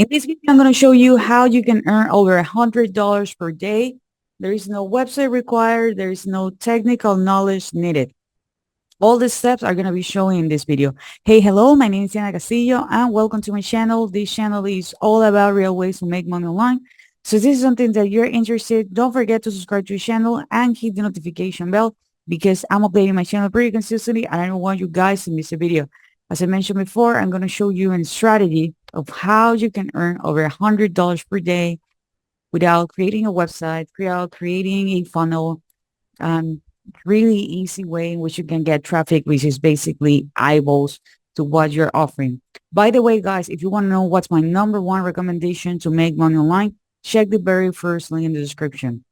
In this video, I'm going to show you how you can earn over $100 per day. There is no website required. There is no technical knowledge needed. All the steps are going to be showing in this video. Hey, hello, my name is Castillo and welcome to my channel. This channel is all about real ways to make money online. So if this is something that you're interested, don't forget to subscribe to the channel and hit the notification bell because I'm updating my channel pretty consistently and I don't want you guys to miss a video. As I mentioned before, I'm going to show you a strategy of how you can earn over $100 per day without creating a website, without creating a funnel, really easy way in which you can get traffic, which is basically eyeballs to what you're offering. By the way, guys, if you want to know what's my number one recommendation to make money online, check the very first link in the description.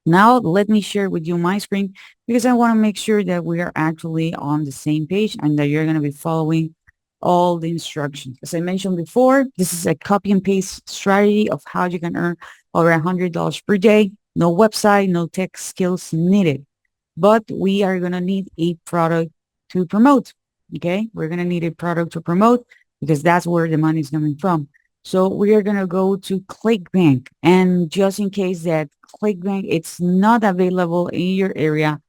Now, let me share with you my screen because I want to make sure that we are actually on the same page and that you're going to be following all the instructions. As I mentioned before, this is a copy and paste strategy of how you can earn over $100 per day. No website, no tech skills needed. But we are going to need a product to promote. Okay, we're going to need a product to promote because that's where the money is coming from. So we are going to go to ClickBank. And just in case that ClickBank, it's not available in your area,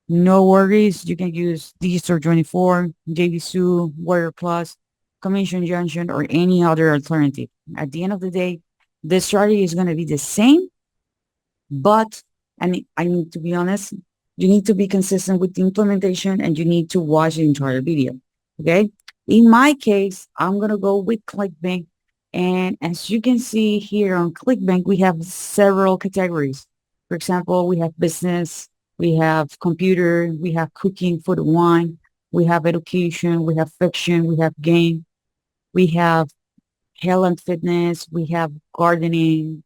no worries. You can use Digistore24, JVSU, Warrior Plus, Commission Junction, or any other alternative. At the end of the day, the strategy is going to be the same, but and I need to be honest, you need to be consistent with the implementation and you need to watch the entire video. Okay. In my case, I'm going to go with ClickBank. And as you can see here on ClickBank, we have several categories. For example, we have business, we have computer, we have cooking, food, and wine, we have education, we have fiction, we have game, we have health and fitness, we have gardening,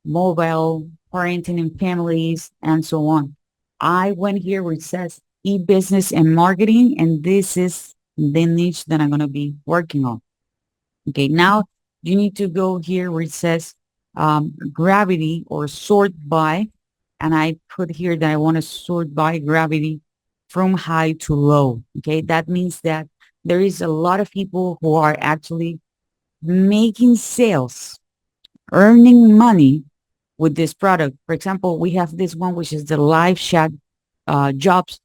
mobile, parenting and families, and so on. I went here where it says e-business and marketing, and this is the niche that I'm going to be working on. Okay, now you need to go here where it says gravity or sort by, and I put here that I want to sort by gravity from high to low. Okay, that means that there is a lot of people who are actually making sales, earning money with this product. For example, we have this one, which is the live chat jobs.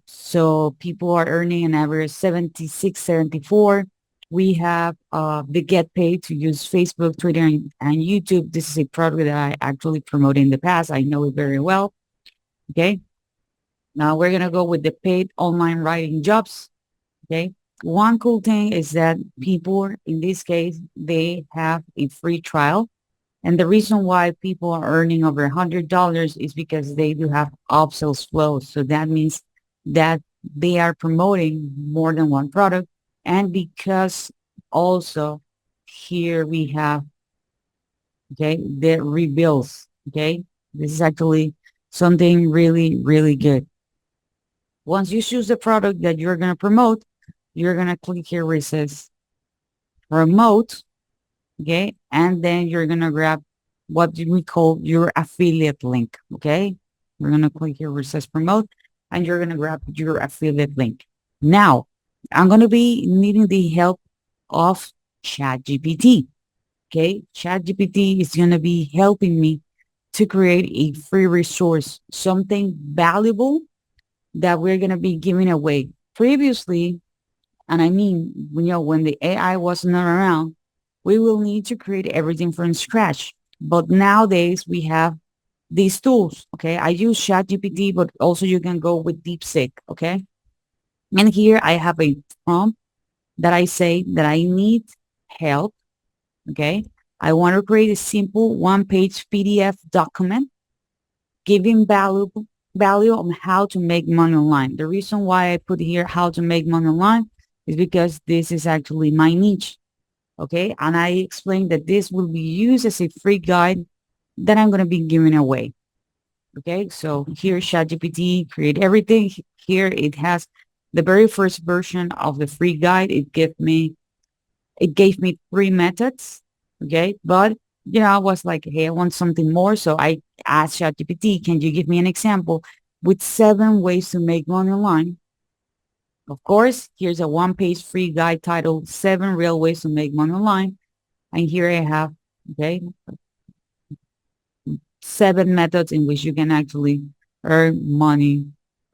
So people are earning an average 76, 74. We have the get paid to use Facebook, Twitter, and YouTube. This is a product that I actually promoted in the past. I know it very well. Okay. Now we're going to go with the paid online writing jobs. Okay. One cool thing is that people, in this case, they have a free trial. And the reason why people are earning over $100 is because they do have upsells flow. So that means that they are promoting more than one product. And because also here we have, okay, the rebuilds, okay? This is actually something really, really good. Once you choose the product that you're going to promote, you're going to click here where it says promote, okay? And then you're going to grab what we call your affiliate link, okay? We're going to click here where it says promote, and you're going to grab your affiliate link. Now, I'm going to be needing the help of ChatGPT. Okay, ChatGPT is going to be helping me to create a free resource, something valuable that we're going to be giving away. Previously, and I mean, when the AI wasn't around, we will need to create everything from scratch. But nowadays, we have these tools. Okay, I use ChatGPT, but also you can go with DeepSeek. Okay. And here I have a prompt that I say that I need help. Okay. I want to create a simple one-page PDF document giving value on how to make money online. The reason why I put here how to make money online is because this is actually my niche. Okay. And I explained that this will be used as a free guide that I'm going to be giving away. Okay. So here, ChatGPT, create everything. Here it has the very first version of the free guide. It gave me 3 methods. Okay. But, I was like, hey, I want something more. So I asked ChatGPT, can you give me an example with 7 ways to make money online? Of course, here's a one-page free guide titled 7 Real Ways to Make Money Online. And here I have, okay, 7 methods in which you can actually earn money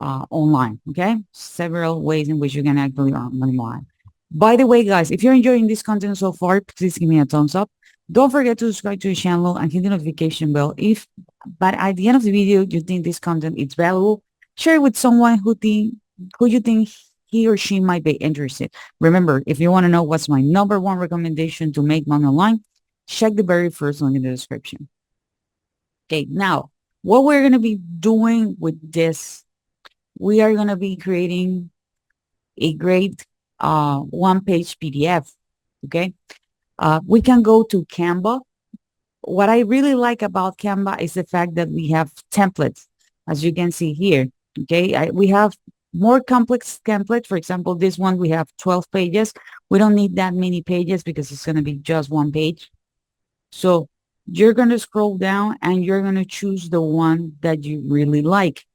online. Okay, several ways in which you can actually earn money online. By the way, guys, if you're enjoying this content so far, please give me a thumbs up. Don't forget to subscribe to the channel and hit the notification bell. If, but at the end of the video, you think this content is valuable, share it with someone who you think he or she might be interested. Remember, if you want to know what's my number one recommendation to make money online, check the very first link in the description. Okay, now what we're going to be doing with this, we are going to be creating a great one-page PDF. Okay, we can go to Canva. What I really like about Canva is the fact that we have templates, as you can see here. Okay, we have more complex templates. For example, this one, we have 12 pages. We don't need that many pages because it's going to be just one page. So you're going to scroll down and you're going to choose the one that you really like.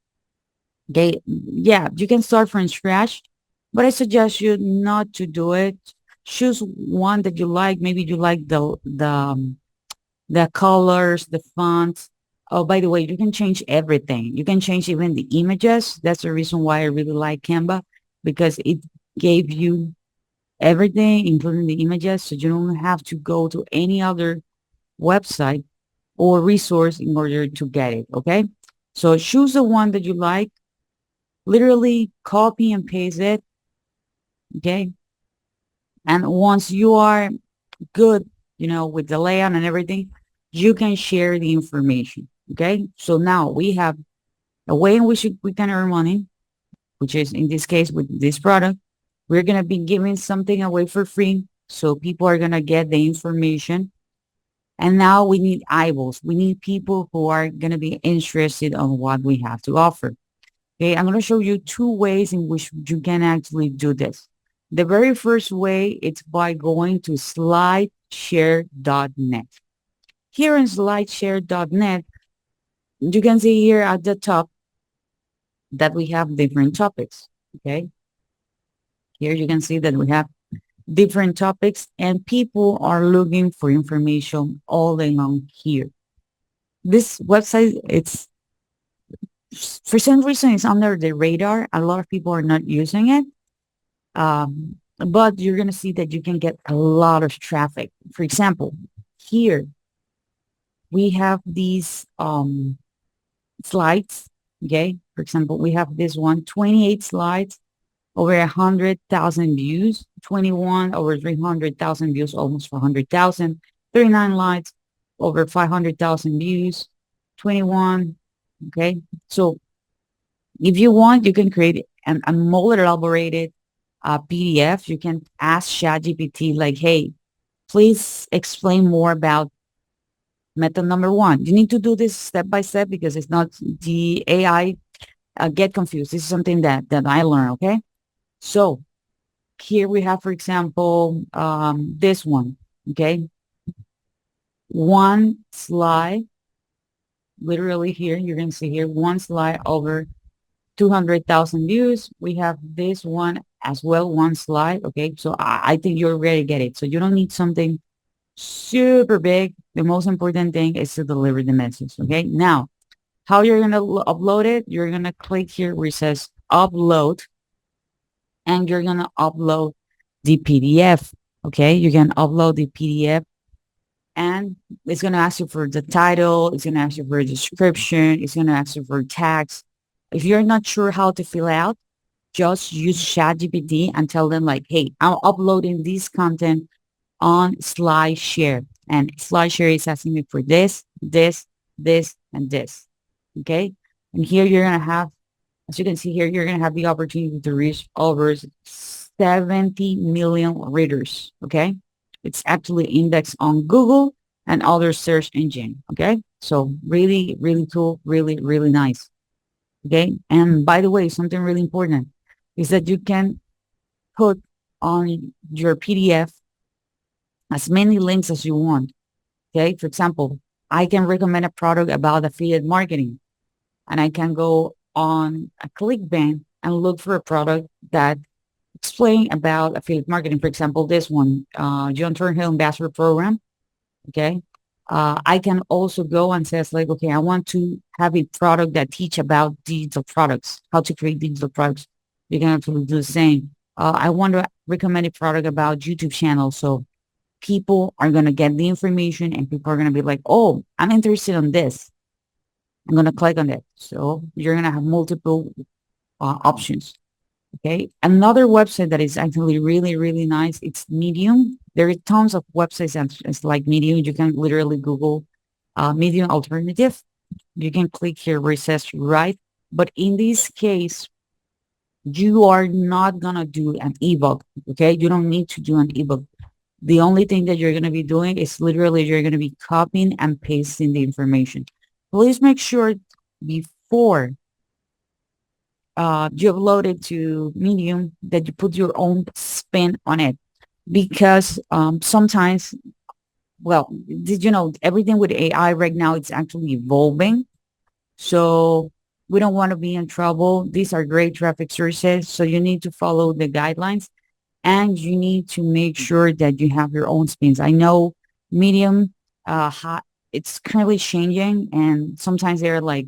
Okay. Yeah, you can start from scratch, but I suggest you not to do it. Choose one that you like. Maybe you like the colors, the fonts. Oh, by the way, you can change everything. You can change even the images. That's the reason why I really like Canva, because it gave you everything, including the images. So you don't have to go to any other website or resource in order to get it. Okay. So choose the one that you like, literally copy and paste it. Okay. And once you are good, with the layout and everything, you can share the information. Okay. So now we have a way in which we can earn money, which is in this case with this product. We're going to be giving something away for free. So people are going to get the information. And now we need eyeballs. We need people who are going to be interested on what we have to offer. Okay, I'm going to show you 2 ways in which you can actually do this. The very first way, it's by going to slideshare.net. Here in slideshare.net, you can see here at the top that we have different topics. Okay, here you can see that we have different topics and people are looking for information all day long here. This website, it's for some reason it's under the radar. A lot of people are not using it. But you're going to see that you can get a lot of traffic. For example, here we have these slides. Okay. For example, we have this one, 28 slides, over 100,000 views, 21 over 300,000 views, almost 400,000, 39 slides, over 500,000 views, 21. Okay. So if you want, you can create a more elaborated PDF. You can ask ChatGPT like, hey, please explain more about method number 1. You need to do this step by step because it's not the AI get confused. This is something that I learned. Okay. So here we have, for example, this one. Okay. One slide, literally here, you're going to see here, one slide over 200,000 views. We have this one as well, one slide. Okay. So I think you already get it. So you don't need something super big. The most important thing is to deliver the message. Okay. Now, how you're going to upload it, you're going to click here where it says upload, and you're going to upload the PDF. Okay. You can upload the PDF and it's going to ask you for the title. It's going to ask you for a description. It's going to ask you for tags. If you're not sure how to fill out, just use ChatGPT and tell them like, hey, I'm uploading this content on SlideShare. And SlideShare is asking me for this, this, this, and this. Okay. And here you're going to have, as you can see here, you're going to have the opportunity to reach over 70 million readers. Okay. It's actually indexed on Google and other search engine. Okay. So really, really cool. Really, really nice. Okay. And by the way, something really important is that you can put on your PDF as many links as you want. Okay. For example, I can recommend a product about affiliate marketing and I can go on a ClickBank and look for a product that explain about affiliate marketing. For example, this one, John Turnhill Ambassador Program. Okay. I can also go and says like, okay, I want to have a product that teach about digital products, how to create digital products. You can actually do the same. I want to recommend a product about YouTube channel. So people are going to get the information and people are going to be like, oh, I'm interested in this. I'm going to click on it. So you're going to have multiple options. Okay. Another website that is actually really, really nice. It's Medium. There are tons of websites and it's like Medium. You can literally Google Medium alternative. You can click here where it says right. But in this case, you are not going to do an ebook. Okay. You don't need to do an ebook. The only thing that you're going to be doing is literally you're going to be copying and pasting the information. Please make sure before you upload it to Medium that you put your own spin on it because sometimes, well, did you know everything with AI right now, it's actually evolving. So we don't want to be in trouble. These are great traffic sources. So you need to follow the guidelines and you need to make sure that you have your own spins. I know Medium, it's currently changing and sometimes they're like,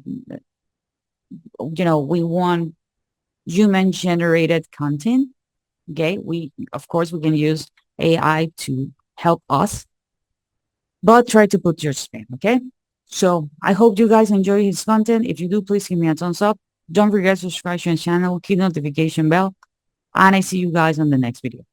we want human generated content. Okay. Of course, we can use AI to help us, but try to put your spin. Okay. So I hope you guys enjoy his content. If you do, please give me a thumbs up. Don't forget to subscribe to the channel, hit the notification bell, and I see you guys on the next video.